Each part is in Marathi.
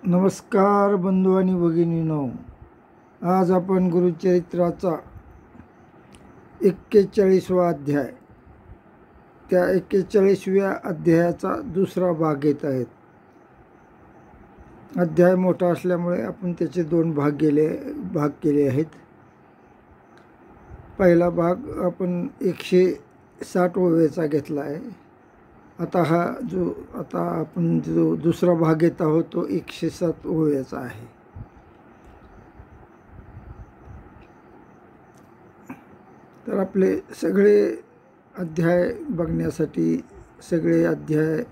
नमस्कार बंधू आणि भगिनींनो, आज आपण गुरुचरित्राचा 41वा अध्याय, त्या 41व्या अध्यायाचा दुसरा भाग घेत आहेत. अध्याय मोठा असल्यामुळे आपण त्याचे दोन भाग केले आहेत. पहिला भाग आपण 160 ओव्याचा घेतला आहे. आता आपण जो दुसरा भाग घेत आहोत तो 107 ओव्याचा आहे. तर आपले सगळे अध्याय बघण्यासाठी, सगळे अध्याय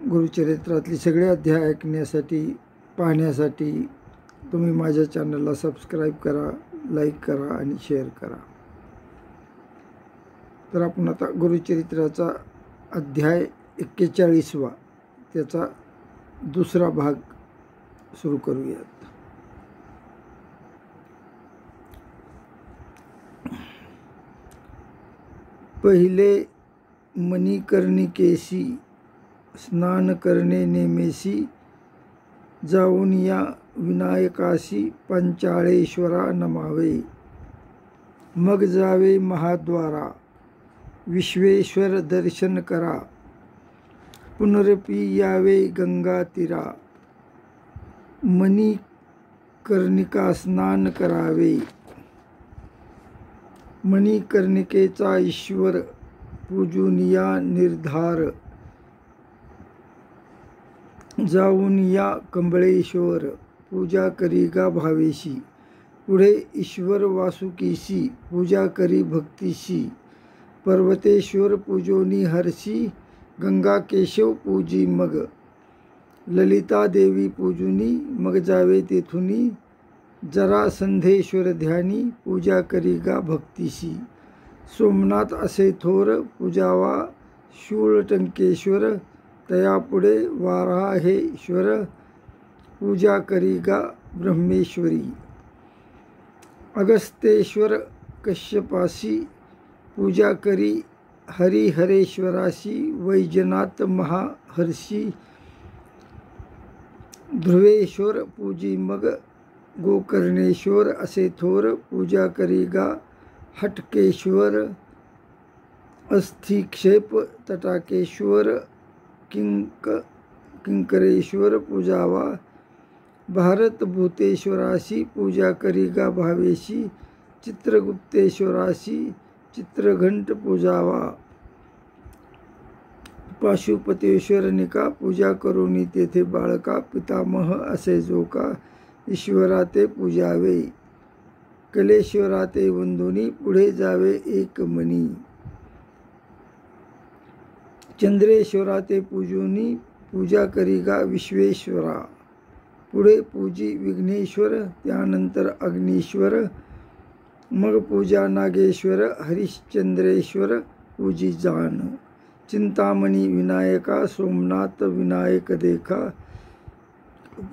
गुरुचरित्रातले सगळे अध्याय ऐकण्यासाठी, पाहण्यासाठी तुम्ही माझ्या चॅनलला सबस्क्राईब करा, लाईक करा आणि शेअर करा. तर आपण आता गुरुचरित्राचा अध्याय 41वा त्याचा दुसरा भाग सुरू करूयात. पहिले मणिकर्णिकेसी स्नान करणे नेमेसी, जाऊन या विनायकासी पंचाळेश्वरा नमावे. मग जावे महाद्वारा, विश्वेश्वर दर्शन करा. पुनरपी यावे गंगा तीरा, मणिकर्णिका स्नान करावे. मणिकर्णिकेचा ईश्वर पूजूनिया निर्धार, जाऊन या कमळेश्वर पूजा करी गा भावेशी. पुढे ईश्वर वासुकीसी पूजा करी भक्तीशी. पर्वतेश्वर पूजोनी हरसी, गंगा केशव पूजी मग. ललिता देवी पूजुनी मग जावे तेथुनी, जरासंधेश्वर ध्यानी पूजा करी गा भक्तीशी. सोमनाथ असे थोर पूजावा शूळटंकेश्वर, तयापुढे वाराहेश्वर पूजा करी गा ब्रह्मेश्वरी. अगस्तेश्वर कश्यपासी पूजा करी हरिहरेश्वराशी. वैजनाथ महाहर्षी ध्रुवेश्वर पूजी मग. गोकर्णेश्वर असे थोर पूजा करी गा हटकेश्वर. अस्थिक्षेप तटाकेश्वर किंकरेश्वर पूजावा. भारत भूतेश्वराशी पूजा करी गा भावेशी. चित्रगुप्तेश्वराशी चित्रघंट पूजावा. पाशुपतेश्वरनिका पूजा करोनी तेथे बाळका. पितामह असे जोका ईश्वरा ते पूजावे. कलेश्वरा ते वंदुनी पुढे जावे एक मनी. चंद्रेश्वरा ते पूजोनी पूजा करी गा विश्वेश्वरा. पुढे पूजी विघ्नेश्वर, त्यानंतर अग्नीश्वर. मग पूजा नागेश्वर, हरिश्चंद्रेश्वर पूजी जान. चिंतामणी विनायका सोमनाथ विनायक देखा.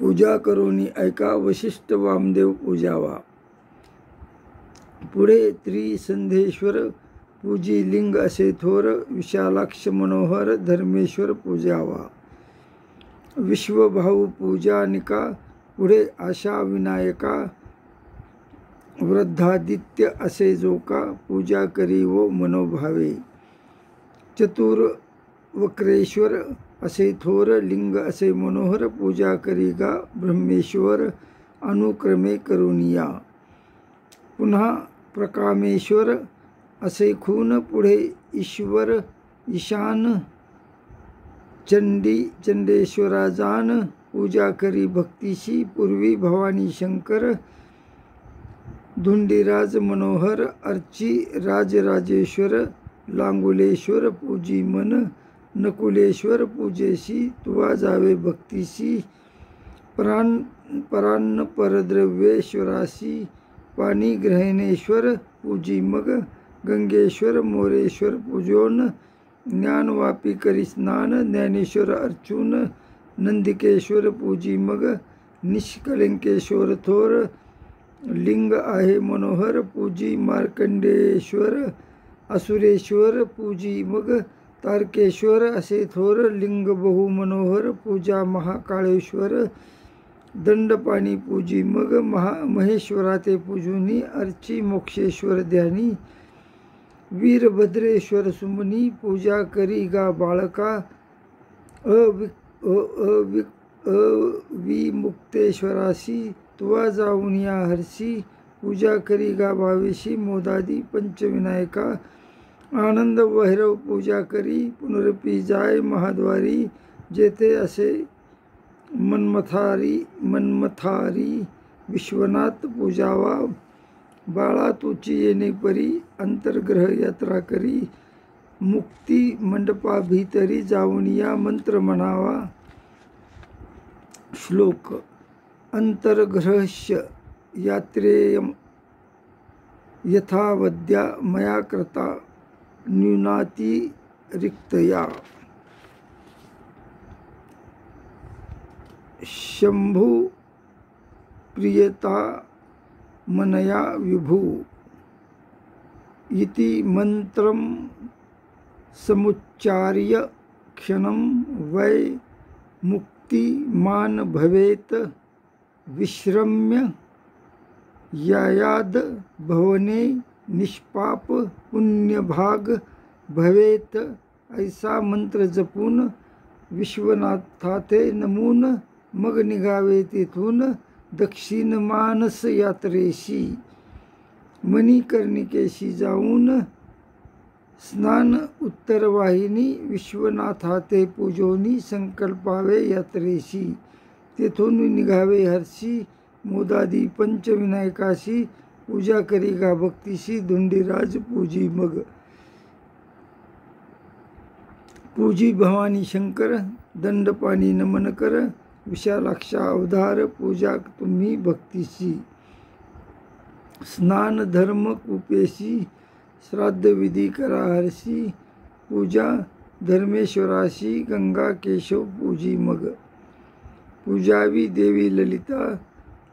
पूजा करोनी ऐका वशिष्ठ वामदेव पूजावा. पुढे त्रिसंधेश्वर पूजी लिंग असे थोर. विशालाक्ष मनोहर धर्मेश्वर पूजावा. विश्वभाऊ पूजानिका. पुढे आशा विनायका. वृद्धादित्य असे जोका पूजा करी वो मनोभावे. चतुर्वक्रेश्वर असे थोर लिंग असे मनोहर पूजा करी गा ब्रह्मेश्वर अनुक्रमे करुनिया. पुन्हा प्रकामेश्वर असे खून. पुढे ईश्वर ईशान चंडेश्वरा जान पूजा करी भक्तीशी. पूर्वी भवानी शंकर धुंडीराज मनोहर अर्ची. राजराजेश्वर लांगुलेश्वर पूजी मन. नकुलेश्वर पूजेशी तुवा जावे भक्तीशी. परान्न परद्रव्येश्वराशी पाणिग्रहणेश्वर पूजी मग. गंगेश्वर मोरेश्वर पूजोन ज्ञानवापी करी स्नान. ज्ञानेश्वर अर्चून नंदिकेश्वर पूजी मग. निष्कलंकेश्वर थोर लिंग आहे मनोहर पूजी मार्कंडेश्वर. असुरेश्वर पूजी मग. तारकेश्वर असे थोर लिंग बहु मनोहर पूजा महाकाळेश्वर दंडपाणी पूजी मग महेश्वरा ते पूजुनी अर्ची मोक्षेश्वर ध्यानी वीरभद्रेश्वर सुमनी पूजा करी गा बाळका अविमुक्तेश्वराशी तुवा जाऊन या हरसी पूजा करी गा भावेशी मोदादी पंचविनायका आनंद भैरव पूजा करी पुनरपी जाय महाद्वारी जेथे असे मनमथारी विश्वनाथ पूजावा बाळा तुची येणे परी अंतर्ग्रह यात्रा करी मुक्ती मंडपा भीतरी जाऊन या मंत्र म्हणावा श्लोक अंतर्ग्रहस्य यात्रेयम यथावद्या मया कृता न्यूनातिरिक्तया शंभु प्रियता मनया विभू इति मंत्रम समुच्चार्य क्षणं वै मुक्तिमान भवेत विश्रम्य यायाद भवने निष्पाप पुण्यभाग भवेत ऐसा मंत्र जपून विश्वनाथाते नमून मग निघावे तेथून दक्षिण मानस यात्रेशी मणिकर्णिकेशी जाऊन स्नान उत्तरवाहिनी विश्वनाथाते पूजोनी संकल्पावे यात्रेशी तेथून निघावे हर्षी मोदादी पंचविनायकाशी पूजा करी गा भक्तीशी धुंडीराज पूजी मग पूजी भवानी शंकर दंडपाणी नमन कर विशालाक्षा अवधार पूजा तुम्ही भक्तीशी स्नान धर्म कुपेशी श्राद्ध विधी करा हरशी पूजा धर्मेश्वराशी गंगा केशव पूजी मग पूजावी देवी ललिता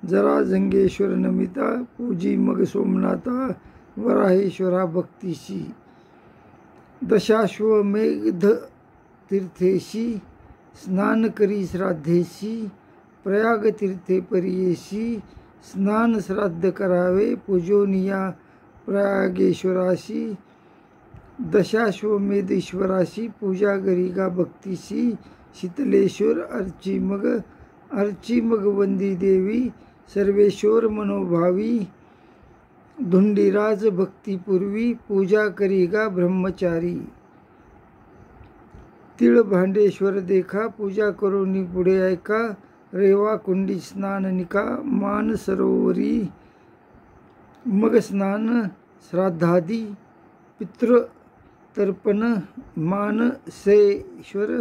जरा जंगेश्वर नमिता पूजी मग सोमनाथा वराहेश्वरा भक्तीशी दशाश्वमेध तीर्थेशी स्नान करी श्राद्धेशी प्रयाग तीर्थे परियेशी स्नान श्राद्ध करावे पूजोनिया प्रयागेश्वराशी दशाश्वमेधेश्वराशी पूजा गरिगा भक्तीशी शीतलेश्वर अर्ची मग वंदी देवी सर्वेश्वर मनोभावी धुंडीराज भक्तीपूर्वी पूजा करीगा ब्रह्मचारी तिळ भांडेश्वर देखा पूजा करोनी पुढे ऐका रेवा कुंडी स्नान निका मान सरोवरी मग स्नान श्राद्धादी पितृ तर्पण मानसेश्वर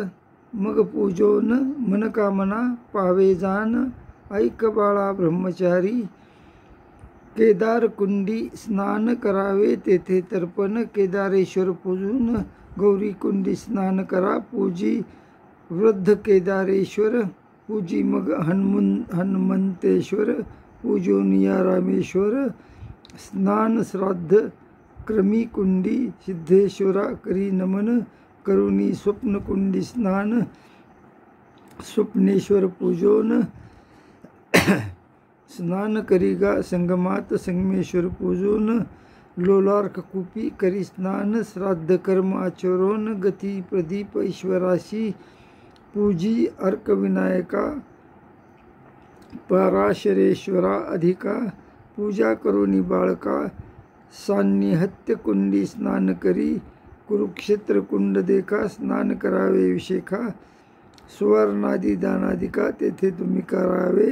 मग पूजोन मनकामना पावे जान ऐक बाळा ब्रह्मचारी केदार कुंडी स्नान करावे तेथे तर्पण केदारेश्वर पूजून गौरी कुंडी स्नान करा पूजी वृद्ध केदारेश्वर पूजी मग हनुमंतेश्वर पूजोनिया रामेश्वर स्नान श्राद्ध क्रमी कुंडी सिद्धेश्वरा करी नमन करुणी स्वप्न कुंडी स्नान स्वप्नेश्वर पूजोन स्नान करीगा संगमात संगमेश्वर पूजोन लोलार्क कूपी करी स्नान श्राद्ध कर्म आचरोन गती प्रदीप ईश्वराशी पूजी अर्क विनायका पराशरेश्वरा अधिका पूजा करोनी बाळका सान्निहत्य कुंडी स्नान करी कुरुक्षेत्र कुंड देखा स्नान करावे विशेखा सुवर्णादी दानादिका तेथे तुम्ही करावे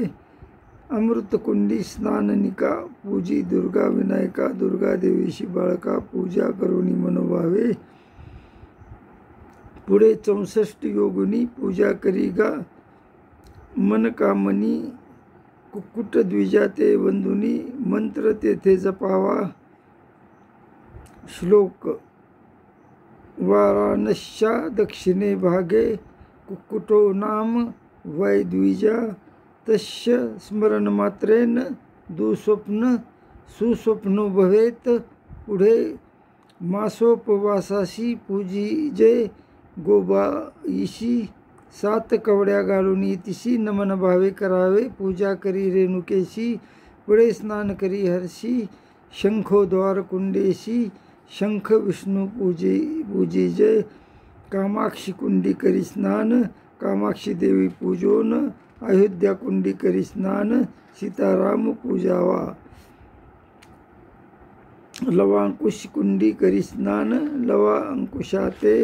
अमृतकुंडी स्नाननिका पूजी दुर्गा विनायका दुर्गा देवीशी बाळका पूजा करुणी मनोभावे पुढे 64 योगिनी पूजा करीगा मनकामनी कुक्कुट द्विजाते वंदुनी मंत्र तेथे जपावा श्लोक वाराणस्या दक्षिणे भागे कुक्कुटो नाम वै द्विजा तस्य स्मरणमात्रेन दुःस्वप्न सुस्वप्नो भवेत पुढे मासोपवासाशी पूजिजे गोबाईशी 7 कवड्या घालून तिशी नमन भावे करावे. पूजा करी रेणुकेशी पुढे स्नान करी हर्षी. शंखोद्वार कुंडेशी शंख विष्णू पूजिजे. कामाक्षी कुंडी करी स्नान कामाक्षी देवी पूजोन. अयोध्या कुंडी करी स्नान सीताराम पूजावा. लवांकुश कुंडी करी स्नान लवा अंकुशाते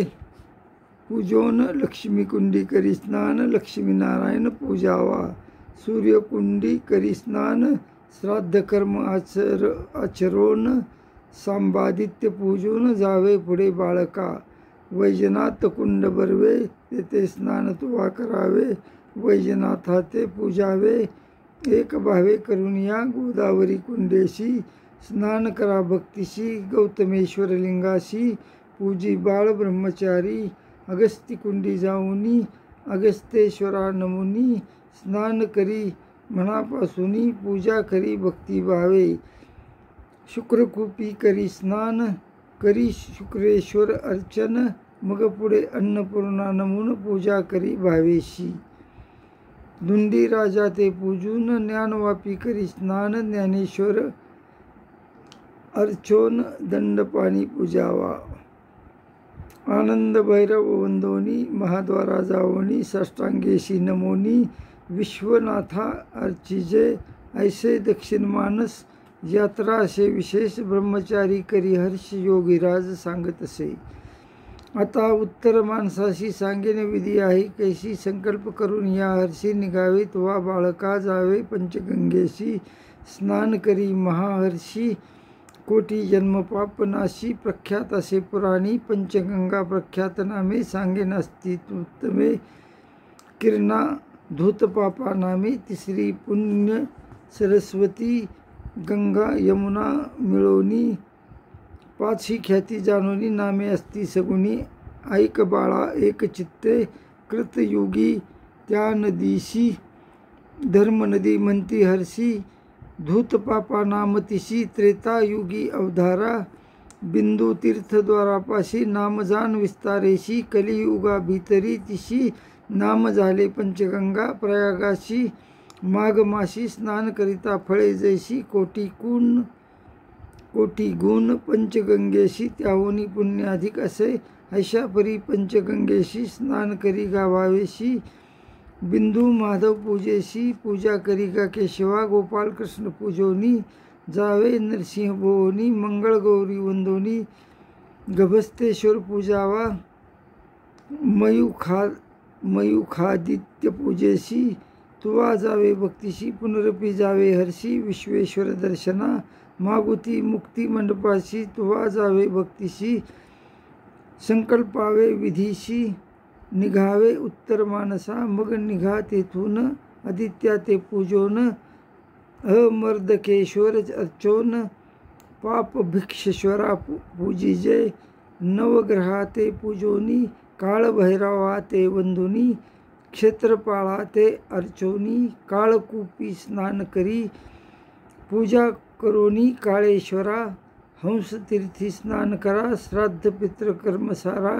पूजोन. लक्ष्मी कुंडी करी स्नान लक्ष्मी नारायण पूजावा. सूर्यकुंडी करी स्नान श्राद्ध कर्म आचरोन. सांबादित्य पूजून जावे पुढे बाळका. वैजनाथ कुंड बरवे तेथे स्नान तुवा करावे. वैजनाथा ते पूजावे एक भावे करून या. गोदावरी कुंडेशी स्नान करा भक्तीशी. गौतमेश्वर लिंगाशी पूजी बाळ ब्रह्मचारी. अगस्ती कुंडी जाऊनी अगस्तेश्वरा नमुनी. स्नान करी मनापासूनी पूजा करी भक्ती भावे. शुक्रकूपी करी स्नान करी शुक्रेश्वर अर्चन. मग पुढे अन्नपूर्णा नमून पूजा करी भावेशी. धुंडी राजा ते पूजून ज्ञानवापी करी स्नान. ज्ञानेश्वर अर्चोन दंडपाणी पूजावा. आनंद भैरव वंदोनी महाद्वारा जावोनी. साष्टांगेशी नमोनी विश्वनाथा अर्चिजे. ऐसे दक्षिण मानस यात्रा असे विशेष ब्रह्मचारी करी हर्ष योगीराज सांगत असे. आता उत्तर माणसाशी सांगेन विधी आहे कैसी. संकल्प करून या हर्षी निघावे तुवा बाळका. जावे पंचगंगेशी स्नान करी महाहर्षी. कोटी जन्म पापनाशी प्रख्यात असे पुराणी. पंचगंगा प्रख्यात नामे सांगेन अस्तित्वमे. किरणा धूत पापा नामे. तिसरी पुण्य सरस्वती गंगा यमुना मिळोनी. 5 ही ख्याती जानोनी नामे असती सगुणी. ऐक बाळा एक चित्ते कृतयुगी त्या नदीशी. धर्म नदी म्हणती हर्षी. धूत पापा नामतिशी त्रेतायुगी अवधारा. बिंदू तीर्थद्वारापाशी नामजान विस्तारेशी. कलियुगा भीतरी तिशी नाम झाले पंचगंगा. प्रयागाशी माघमाशी स्नान करिता फळे जैशी. कोटी गुण पंचगंगेशी त्याहूनी पुण्य अधिक असे. ऐशा परी पंचगंगेशी स्नान करी गावावेशी. बिंदू माधव पूजेशी पूजा करी गा केशवा. गोपाल कृष्ण पूजोनी जावे नरसिंह भुवनी. मंगळ गौरी वंदोनी गभस्तेश्वर पूजावा. मयूखादित्य पूजेशी तुवा जावे भक्तीशी. पुनरपी जावे हर्षी. विश्वेश्वर दर्शना मागुती मुक्ती मंडपाशी तुवा जावे भक्तीशी. संकल्पावे विधीशी निघावे उत्तर मानसा. मग निघा तेथून आदित्या ते पूजोन. अमर्दकेश्वर अर्चोन. पाप भिक्षेश्वरा पूजिजे. नवग्रहा ते पूजोनी. काळभैरवा ते वंदुनी. क्षेत्रपाळा ते अर्चोनी. काळकूपी स्नान करी पूजा करोनी. काळेश्वरा हंसतीर्थी स्नान करा. श्राद्ध पितृ कर्मसारा.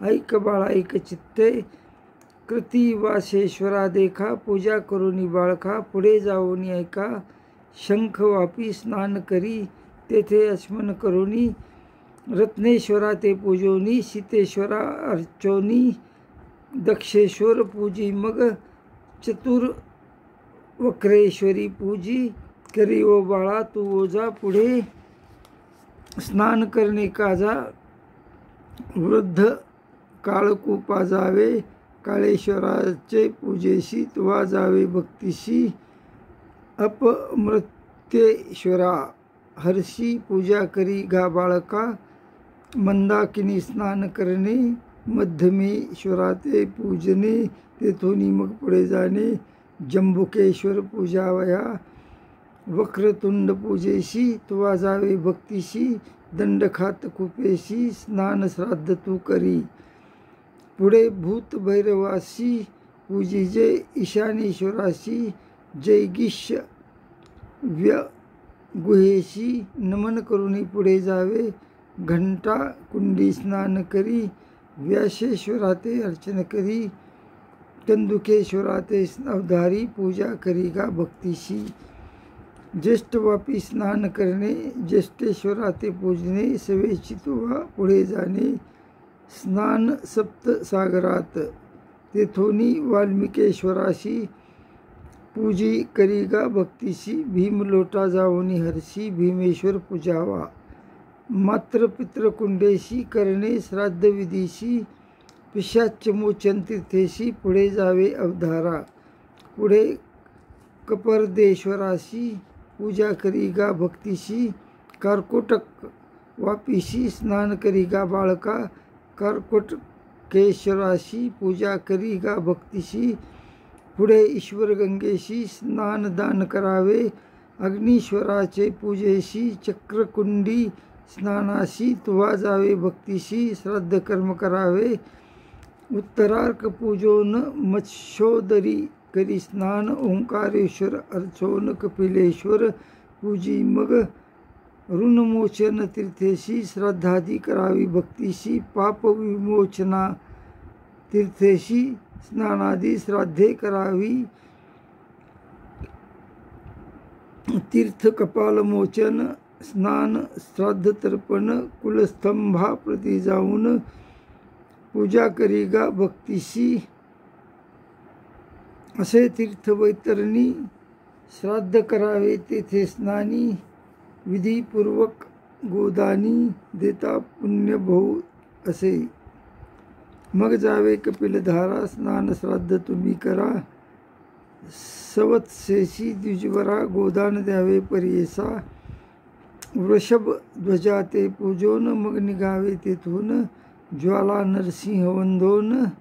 ऐक बाळा एक चित्ते कृतिवासेश्वरा देखा. पूजा करोनी बाळका पुढे जाऊनी ऐका. शंख वापी स्नान करी तेथे आचमन करोनी. रत्नेश्वरा ते पूजोनी. सीतेश्वरा अर्चोनी. दक्षेश्वर पूजी मग चतुर्वक्रेश्वरी पूजी करी. ओ बाळा तू ओजा पुढे स्नान करणे काजा. वृद्ध काळकूपा जावे. काळेश्वराचे पूजेशी तुवा जावे भक्तीशी. अपमृत्येश्वरा हर्षी पूजा करी गा बाळका. मंदाकिनी स्नान करणे. मध्यमेश्वरा ते पूजने तेथोनी मग पुढे जाणे. जंबुकेश्वर पूजावया. वक्रतुंड पूजेशी तुवा जावे भक्तीशी. दंडखात कुपेशी स्नान श्राद्ध तू करी. पुढे भूत भैरवाशी पूजिजे. ईशानेश्वराशी जैगिष्य गुहेशी नमन करुणी पुढे जावे. घंटा कुंडी स्नान करी व्यासेश्वराते अर्चन करी, कंदुकेश्वराते अवधारी पूजा करीगा भक्तीशी। ज्येष्ठवापी स्नान करणे, ज्येष्ठेश्वराते पूजणे, सवेचितवा पुढे जाणे। स्नान सप्त सागरात, तेथोनी वाल्मिकेश्वराशी, पूजी करीगा भक्तीशी। भीम लोटा जावनी हरशी, भीमेश्वर पूजावा। मात्र पितृकुंडेशी, करणे श्राद्ध विधीशी। पिशाच्यमोचन तीर्थेशी, पुढे जावे अवधारा। पुढे कपर्देश्वराशी, पूजा करीगा भक्तीशी। कारकोटक वापीशी, स्नान करीगा बाळका। कारकोटकेश्वराशी, पूजा करीगा भक्तीशी। पुढे ईश्वर गंगेशी, स्नान दान करावे। अग्नीश्वराचे पूजेशी, चक्रकुंडी स्नानाशी, तुवा जावे भक्तीशी। श्राद्ध कर्म करावे। उत्तरार्क पूजोन मत्स्योदरी करी स्नान। ओंकारेश्वर अर्चोन कपिलेश्वर पूजी मग। ऋणमोचन तीर्थेशी, श्राद्धादी करावी भक्तीशी। पाप विमोचना तीर्थेशी, स्नानादी श्राद्धे करावी। तीर्थ कपालमोचन, स्नान श्राद्ध तर्पण। कुलस्तंभा प्रती जाऊन, पूजा करीगा भक्तीशी। असे तीर्थ वैतरणी, श्राद्ध करावे तेथे स्नानी। विधीपूर्वक गोदानी, देता पुण्य बहु असे। मग जावे कपिलधारा, स्नान श्राद्ध तुम्ही करा। सवत्सेशी द्विजवरा, गोदान द्यावे पर्येसा। वृषभ ध्वजाते पूजोन, मग निघावे तेथून। ज्वाला नरसिंह वंदोन,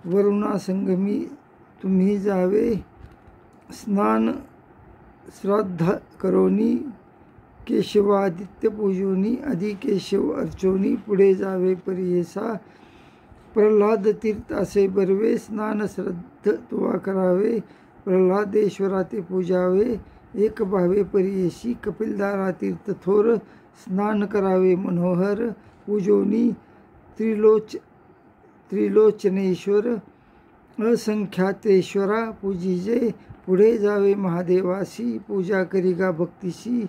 वरुणा संगमी तुम्ही जावे। स्नान श्राद्ध करोनी, केशवादित्य पूजोनी। आधी केशव अर्चोनी, पुढे जावे पर्येसा। प्रल्हाद तीर्थ असे बर्वे, स्नान श्राद्ध तुवा करावे। प्रल्हादेश्वराते पूजावे, एक भावे पर्येशी। कपिलधारा तीर्थ थोर, स्नान करावे मनोहर। पूजोनी त्रिलोचनेश्वर, असंख्यातेश्वरा पूजिजे। पुढे जावे महादेवासी, पूजा करीगा भक्तीशी।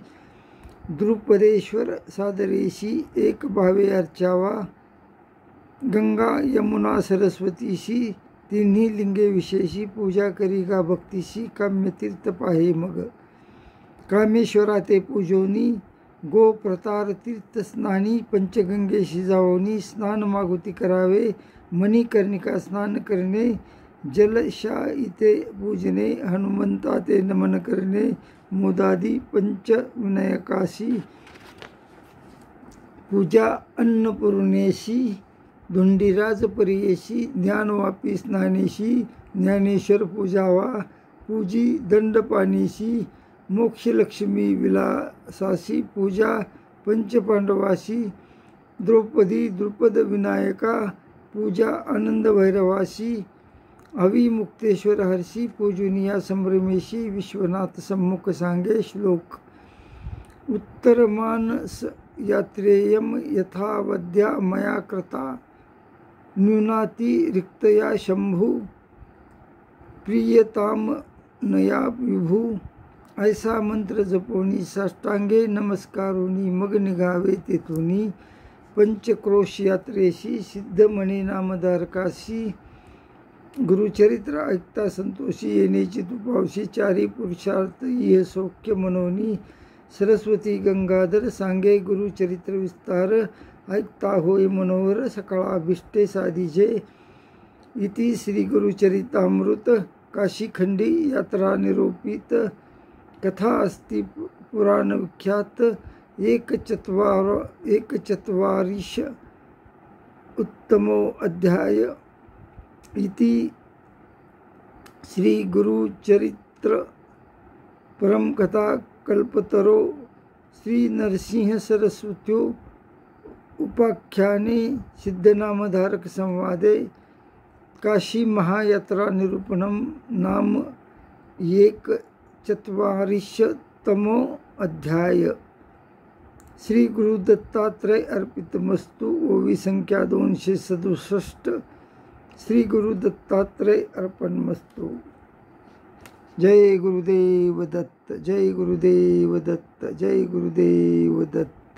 द्रुपदेश्वर सादरेशी, एक भावे अर्चावा। गंगा यमुना सरस्वतीशी, तिन्ही लिंगे विशेषी। पूजा करीगा भक्तीशी। काम्यतीर्थ पाहे मग। कामेश्वराते पूजोनी, गो प्रतार तीर्थ स्नानी। पंचगंगेशी जावोनी, स्नान मागुती करावे। मणिकर्णिका स्नान करणे, जलशाईते पूजने। हनुमंताते नमन करणे, मोदादी पंचविनायकाशी। पूजा अन्नपूर्णेशी, धुंडीराज पर्येशी। ज्ञानवापी स्नानेशी, ज्ञानेश्वर पूजावा। पूजी दंडपाणीशी, मोक्षलक्ष्मी विलासाशी। पूजा पंचपांडवाशी। द्रौपदी द्रुपद विनायका, पूजा आनंद भैरवाशी। हवी मुक्तेश्वर हर्षी, पूजनीया संभ्रमेशी। विश्वनाथ सम्मुख सांगे श्लोक। उत्तरमानस यात्रेयम यथावद्या मया कृता। न्यूनातिरिक्तया शंभू, प्रियताम नया विभू। ऐसा मंत्र जपोनी, साष्टांगे नमस्कारोनी। मग निघावे तेथुनी, पंचक्रोश यात्रेशी। सिद्धमणी नामधारकाशी, गुरुचरित्र ऐकता संतोषी। येण्याची तुपावशी, चारी पुरुषार्थ इह सौख्य मनोनी। सरस्वती गंगाधर सांगे गुरुचरित्र विस्तार। ऐकता होय मनोहर, सकळाभिष्टे साधिजे। इति श्री गुरुचरितामृत काशीखंडी यात्रा निरूपित। कथा अस्ति पुराण विख्यात। एकचत्वारिश उत्तमो अध्याय। इति श्री गुरुचरित्र परम कथा कल्पतरो श्री नरसिंह सरस्वत्यो उपाख्याने सिद्धनामधारक संवादे काशी महायात्रा निरूपणम नाम 41तमो अध्याय। श्री गुरु दत्तात्रय अर्पितमस्तु. ओवी संख्या 267. श्री गुरु दत्तात्रय अर्पणमस्तु. जय गुरुदेव दत्त. जय गुरुदेव दत्त. जय गुरुदेव दत्त.